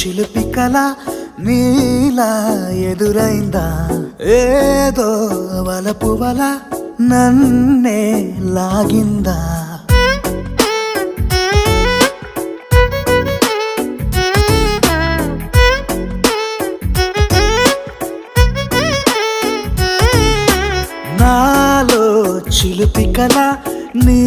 చిలిపి కల నీలా ఎదురైందా ఏదో వలపు వల నన్నే లాగిందా నాలో చిలిపి కల నీ